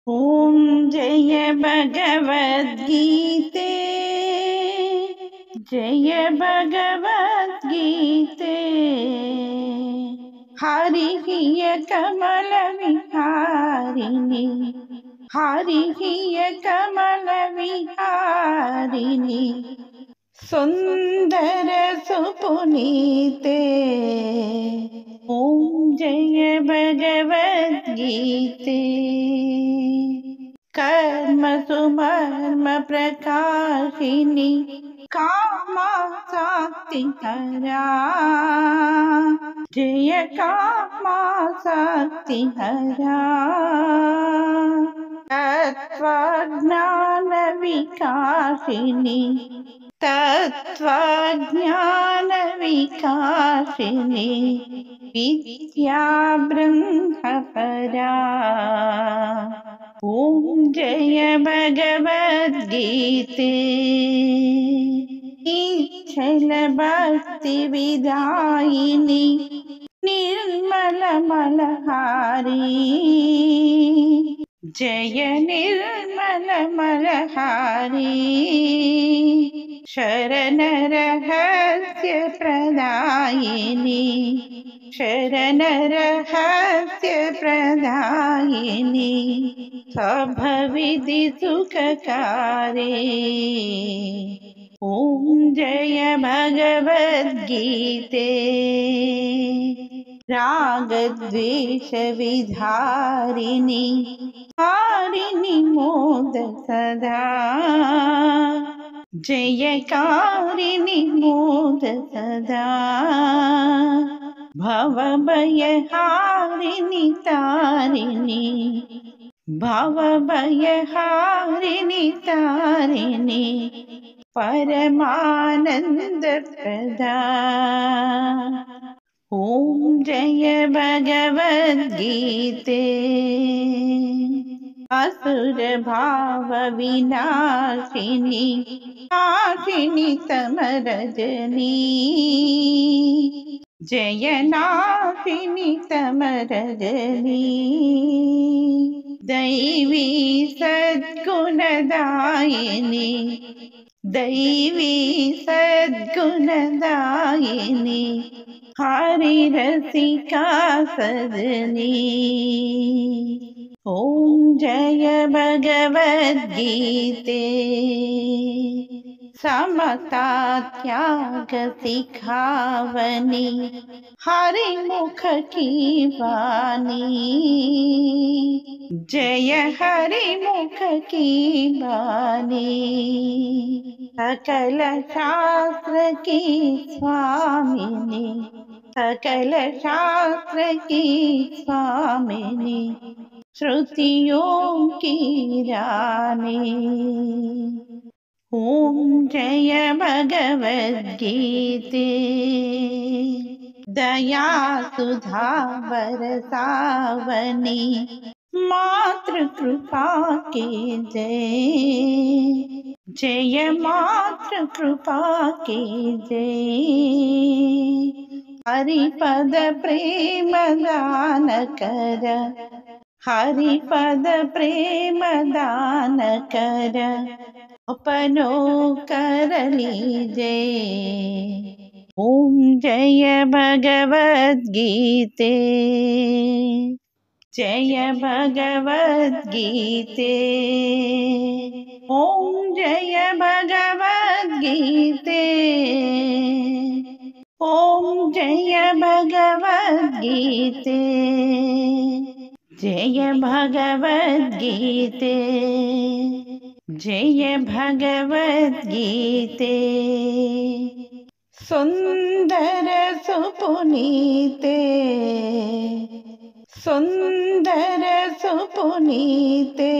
ॐ जय भगवद्गीते जय भगवद्गीते हरिः कमलविहारिणि हरिः कमलविहारिणि सुंदर सुपुनीते ॐ जय भगवद्गीते कर्म सुमर्म प्रकाशिनी कामासक्तिहरा जय कामासक्तिहरा तत्त्वज्ञान विकासिनी तत्त्वज्ञान विकासिनी विद्या ब्रह्मपरा ॐ जय भगवद्गीते निश्चल भक्ति विदायिनी निर्मल मलहारी जय निर्मल मलहारी शरण रहस्य प्रदायिनी शरण रहस्य प्रदायिनी सभविधि सुखकारे ॐ जय भगवद्गीते राग द्वेष विधारिणी हारिणी मोद सदा जयकारिणी मोद सदा भव भय हारिणी तारिणी भव भय हारिणी तारिणी परमानंद प्रदा ॐ जय भगवद्गीते असुर भाव विनाशिनी नाशिनी तमरजनी जय नाशिनी तमरजनी दैवी सद्गुणदायिनी दैवी सद्गुणदायिनी हरि रसिका सदनी ॐ जय भगवद्गीते समता त्याग सिखावनी हरि मुख की वाणी जय हरि मुख की वाणी सकल शास्त्र की स्वामिनी सकल शास्त्र की स्वामिनी श्रुतियों की रानी ॐ जय भगवद्गीते दया सुधा बरसावनी मातृ कृपा के जय जय मातृ कृपा के जय हरिपद प्रेम दान कर हरिपद प्रेम दान कर अपनो कर लीजे ॐ जय भगवद्गीते जय भगवद्गीते ॐ जय भगवद्गीते ॐ जय भगवद्गीते जय भगवद्गीते जय भगवद्गीते सुंदर सुपुनीते सुंदर सुपुनीते